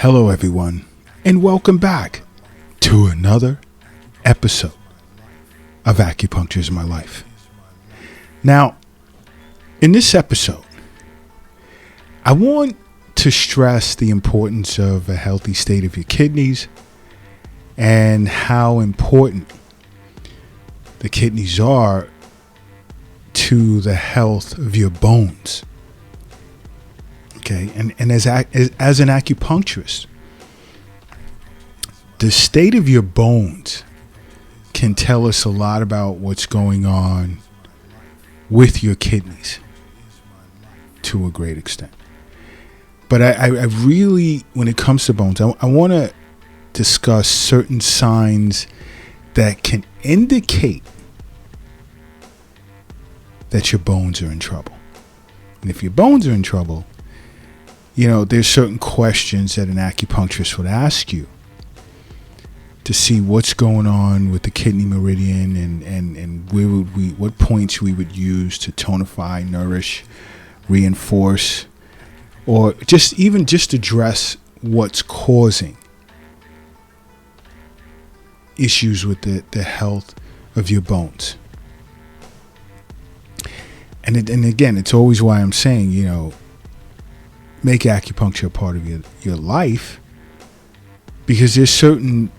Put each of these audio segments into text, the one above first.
Hello, everyone, and welcome back to another episode of Acupuncture is My Life. Now, in this episode, I want to stress the importance of a healthy state of your kidneys and how important the kidneys are to the health of your bones. Okay, and as an acupuncturist, the state of your bones can tell us a lot about what's going on with your kidneys to a great extent. But I really, when it comes to bones, I want to discuss certain signs that can indicate that your bones are in trouble. And if your bones are in trouble, you know, there's certain questions that an acupuncturist would ask you to see what's going on with the kidney meridian and what points we would use to tonify, nourish, reinforce, or just address what's causing issues with the health of your bones. And again, it's always why I'm saying, you know, make acupuncture a part of your life, because there's certain,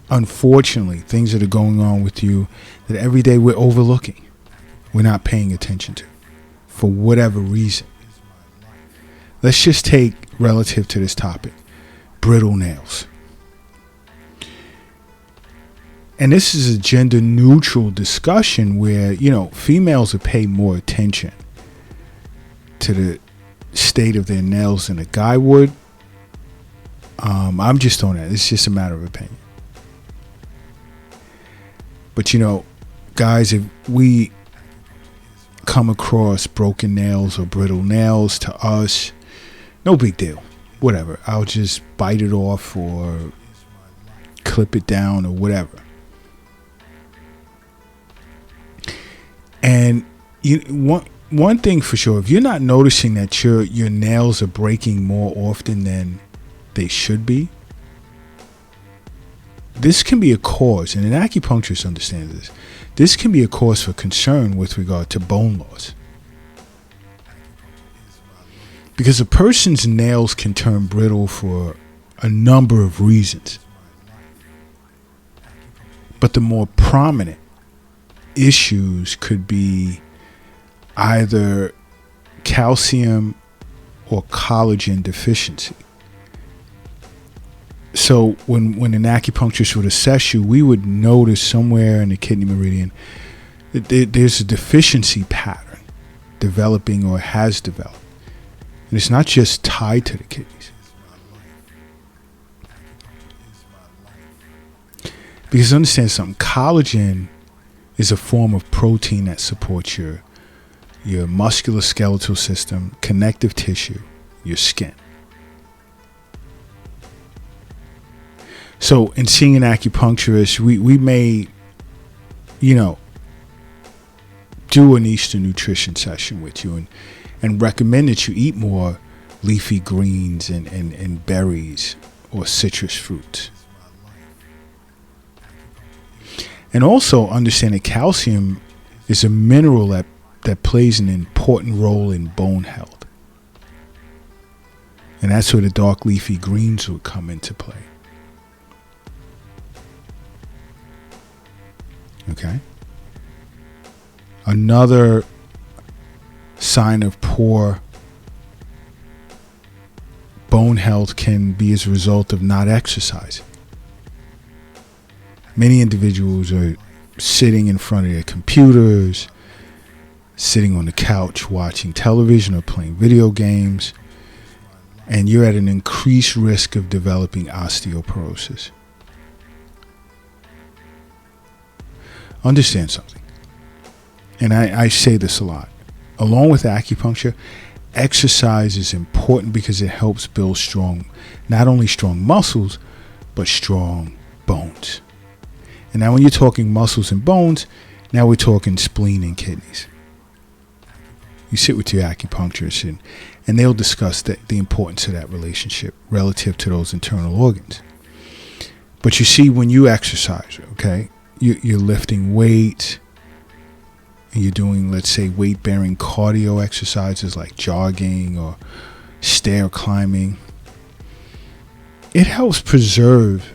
unfortunately, things that are going on with you that every day we're overlooking. We're not paying attention to for whatever reason. Let's just take, relative to this topic, brittle nails. And this is a gender neutral discussion where, you know, females are paying more attention to the state of their nails than a guy would. I'm just on that. It's just a matter of opinion. But, you know, guys, if we come across broken nails or brittle nails, to us, no big deal. Whatever. I'll just bite it off or clip it down or whatever. And one thing for sure, if you're not noticing that your nails are breaking more often than they should be, this can be a cause, and an acupuncturist understands this. This can be a cause for concern with regard to bone loss. Because a person's nails can turn brittle for a number of reasons. But the more prominent issues could be either calcium or collagen deficiency. So when an acupuncturist would assess you, we would notice somewhere in the kidney meridian that there's a deficiency pattern developing or has developed. And it's not just tied to the kidneys. Because understand something, collagen is a form of protein that supports your musculoskeletal system, connective tissue, your skin. So in seeing an acupuncturist, we may, you know, do an Eastern nutrition session with you and recommend that you eat more leafy greens and berries or citrus fruits. And also understand that calcium is a mineral that plays an important role in bone health. And that's where the dark leafy greens would come into play. Okay? Another sign of poor bone health can be as a result of not exercising. Many individuals are sitting in front of their computers, sitting on the couch watching television or playing video games, and you're at an increased risk of developing osteoporosis. Understand something, and I say this a lot. Along with acupuncture, exercise is important because it helps build not only strong muscles, but strong bones. And now when you're talking muscles and bones, now we're talking spleen and kidneys. You sit with your acupuncturist, and they'll discuss the importance of that relationship relative to those internal organs. But you see, when you exercise, okay, you're lifting weights, and you're doing, let's say, weight-bearing cardio exercises like jogging or stair climbing. It helps preserve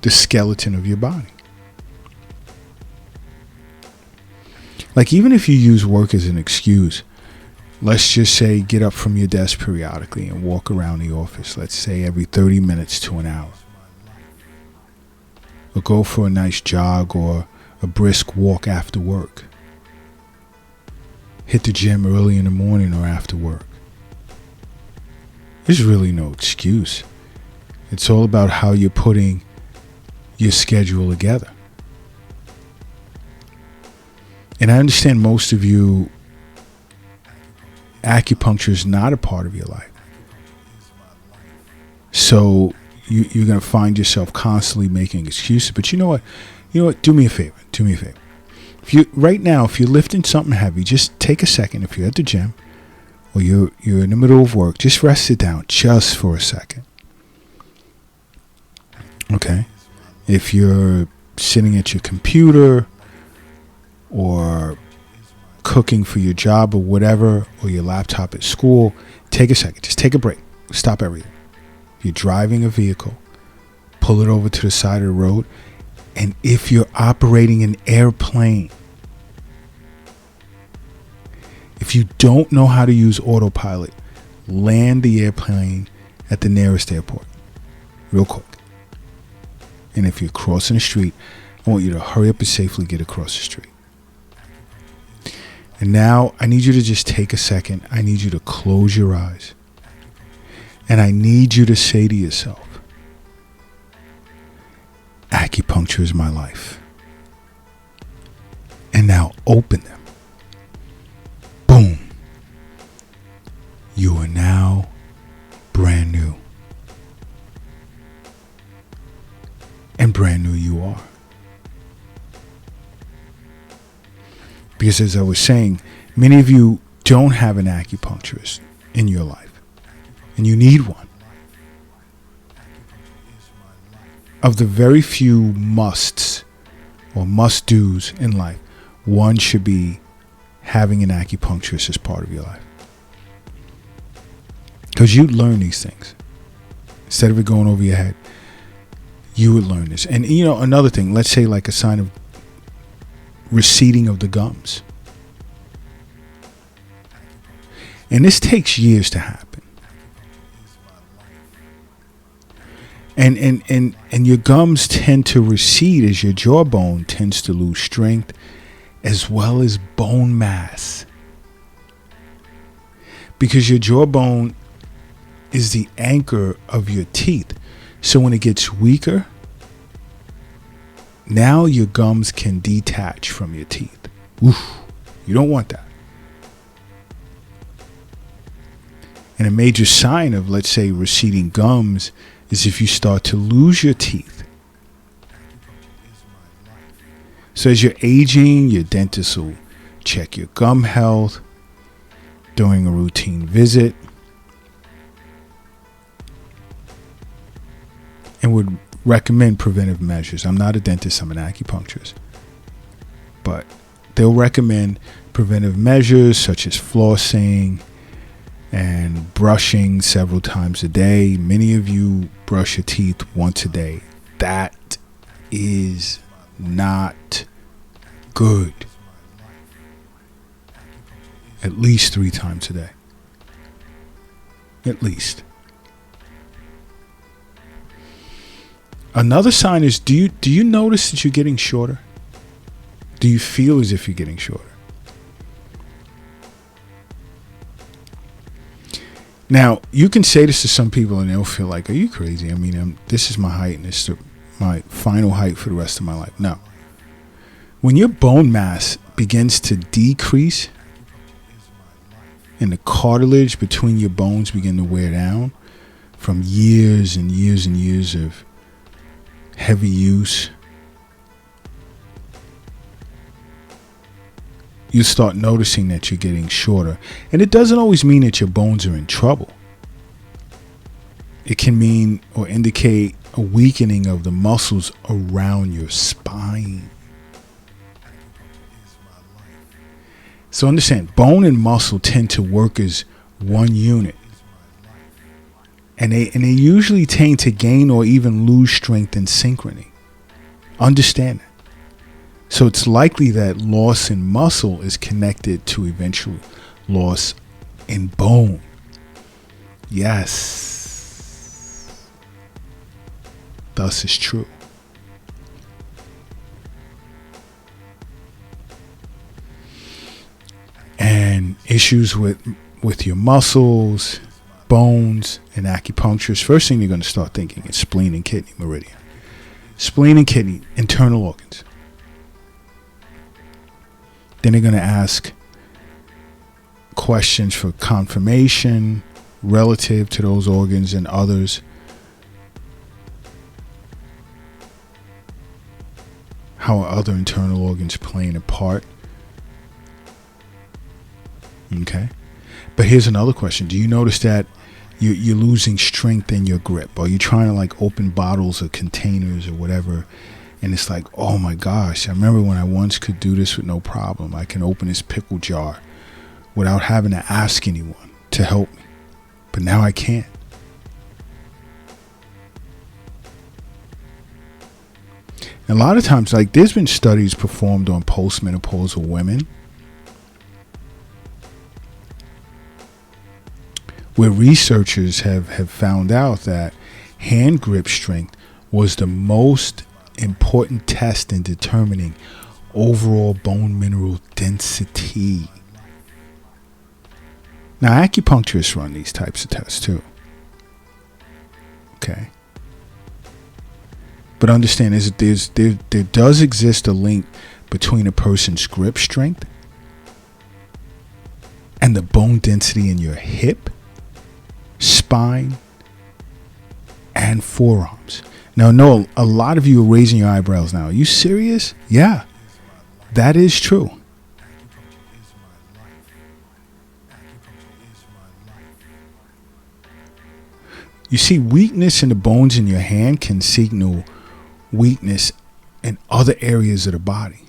the skeleton of your body. Like, even if you use work as an excuse, let's just say get up from your desk periodically and walk around the office, let's say every 30 minutes to an hour. Or go for a nice jog or a brisk walk after work. Hit the gym early in the morning or after work. There's really no excuse. It's all about how you're putting your schedule together. And I understand most of you, acupuncture is not a part of your life. So you're going to find yourself constantly making excuses. But you know what? Do me a favor. If you're lifting something heavy, just take a second. If you're at the gym or you're in the middle of work, just rest it down just for a second. Okay? If you're sitting at your computer or cooking for your job or whatever, or your laptop at school, take a second. Just take a break. Stop everything. If you're driving a vehicle, pull it over to the side of the road. And if you're operating an airplane, if you don't know how to use autopilot, land the airplane at the nearest airport real quick. And if you're crossing the street, I want you to hurry up and safely get across the street. And now I need you to just take a second. I need you to close your eyes. And I need you to say to yourself, acupuncture is my life. And now open them. Boom. You are now brand new. And brand new you are. Because as I was saying, many of you don't have an acupuncturist in your life. And you need one. Of the very few musts or must-dos in life, one should be having an acupuncturist as part of your life. Because you'd learn these things. Instead of it going over your head, you would learn this. And another thing, let's say like a sign of receding of the gums. And this takes years to happen. And your gums tend to recede as your jawbone tends to lose strength as well as bone mass. Because your jawbone is the anchor of your teeth. So when it gets weaker, now your gums can detach from your teeth. Oof, you don't want that. And a major sign of, let's say, receding gums is if you start to lose your teeth. So as you're aging, your dentist will check your gum health during a routine visit and would recommend preventive measures. I'm not a dentist, I'm an acupuncturist. But they'll recommend preventive measures such as flossing and brushing several times a day. Many of you brush your teeth once a day. That is not good. At least 3 times a day. At least. Another sign is, do you notice that you're getting shorter? Do you feel as if you're getting shorter? Now, you can say this to some people and they'll feel like, are you crazy? I mean, this is my height and this is my final height for the rest of my life. No. When your bone mass begins to decrease and the cartilage between your bones begin to wear down from years and years and years of heavy use, you start noticing that you're getting shorter. And it doesn't always mean that your bones are in trouble. It can mean or indicate a weakening of the muscles around your spine. So understand, bone and muscle tend to work as one unit. And they usually tend to gain or even lose strength in synchrony. Understand that. So it's likely that loss in muscle is connected to eventual loss in bone. Yes. Thus is true. And issues with your muscles, bones, and acupuncturist, first thing you're going to start thinking is spleen and kidney meridian. Spleen and kidney, internal organs. Then they're going to ask questions for confirmation relative to those organs and others. How are other internal organs playing a part? Okay. But here's another question. Do you notice that you're losing strength in your grip? Are you trying to like open bottles or containers or whatever? And it's like, oh my gosh, I remember when I once could do this with no problem. I can open this pickle jar without having to ask anyone to help me. But now I can't. And a lot of times, like there's been studies performed on postmenopausal women where researchers have found out that hand grip strength was the most important test in determining overall bone mineral density. Now, acupuncturists run these types of tests too. Okay. But understand, there does exist a link between a person's grip strength and the bone density in your hip, spine, and forearms. Now, no, a lot of you are raising your eyebrows now. Are you serious? Yeah, that is true. You see, weakness in the bones in your hand can signal weakness in other areas of the body.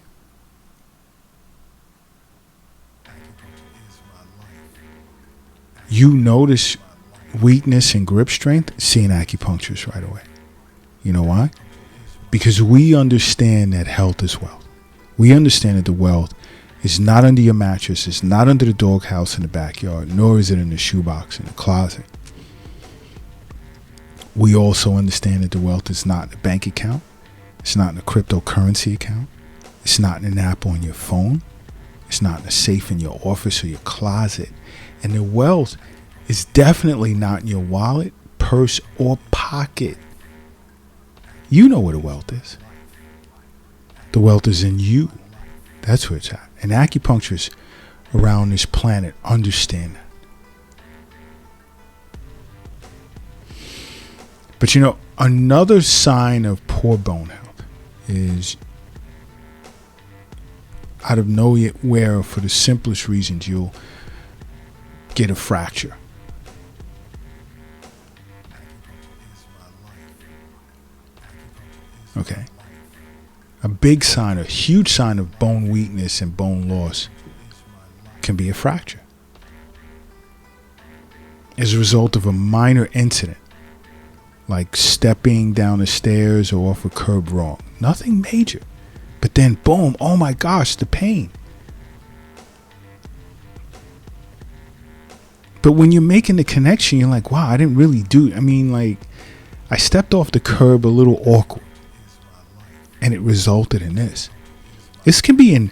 You notice weakness and grip strength, see an acupuncturist right away. You know why? Because we understand that health is wealth. We understand that the wealth is not under your mattress, it's not under the doghouse in the backyard, nor is it in the shoebox in the closet. We also understand that the wealth is not in a bank account, it's not in a cryptocurrency account, it's not in an app on your phone, it's not in a safe in your office or your closet. And the wealth is definitely not in your wallet, purse, or pocket. You know where the wealth is. The wealth is in you. That's where it's at. And acupuncturists around this planet understand that. But you know, another sign of poor bone health is out of nowhere, for the simplest reasons, you'll get a fracture. Okay. A big sign, a huge sign of bone weakness and bone loss can be a fracture as a result of a minor incident, like stepping down the stairs or off a curb wrong. Nothing major. But then, boom, oh my gosh, the pain. But when you're making the connection, you're like, wow, I didn't really do. I mean, like, I stepped off the curb a little awkward. And it resulted in this. This can be an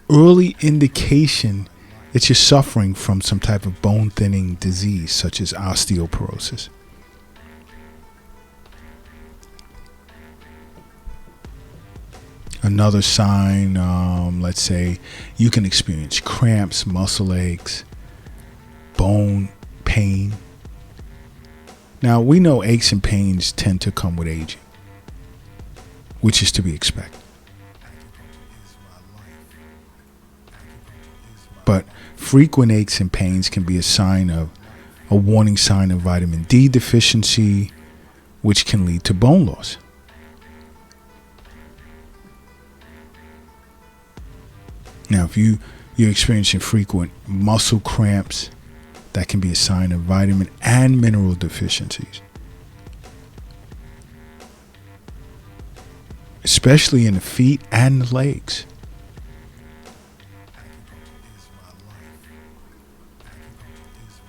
early indication that you're suffering from some type of bone thinning disease, such as osteoporosis. Another sign, let's say you can experience cramps, muscle aches, bone pain. Now, we know aches and pains tend to come with aging, which is to be expected. But frequent aches and pains can be a warning sign of vitamin D deficiency, which can lead to bone loss. Now, if you're experiencing frequent muscle cramps, that can be a sign of vitamin and mineral deficiencies, especially in the feet and the legs.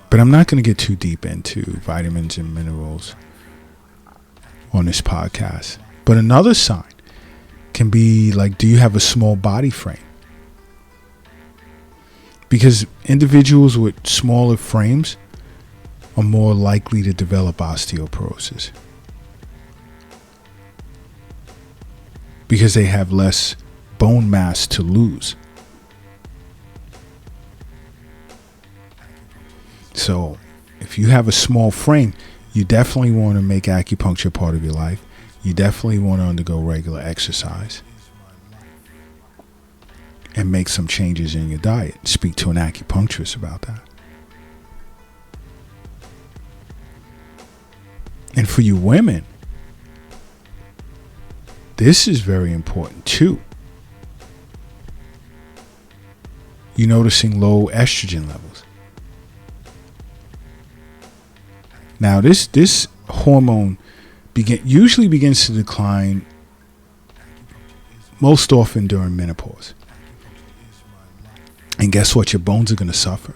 But I'm not going to get too deep into vitamins and minerals on this podcast. But another sign can be like, do you have a small body frame? Because individuals with smaller frames are more likely to develop osteoporosis, because they have less bone mass to lose. So if you have a small frame, you definitely want to make acupuncture part of your life. You definitely want to undergo regular exercise and make some changes in your diet. Speak to an acupuncturist about that. And for you women, this is very important too. You're noticing low estrogen levels. Now, this hormone usually begins to decline most often during menopause. And guess what? Your bones are going to suffer.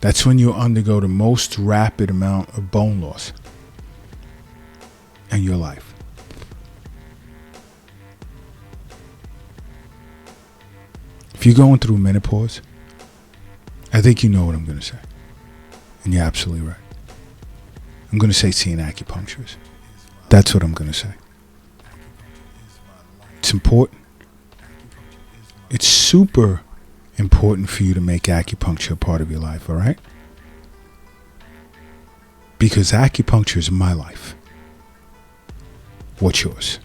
That's when you undergo the most rapid amount of bone loss in your life. If you're going through menopause, I think you know what I'm going to say. And you're absolutely right. I'm going to say see an acupuncturist. That's what I'm going to say. It's important. It's super important for you to make acupuncture a part of your life, all right? Because acupuncture is my life. What's yours?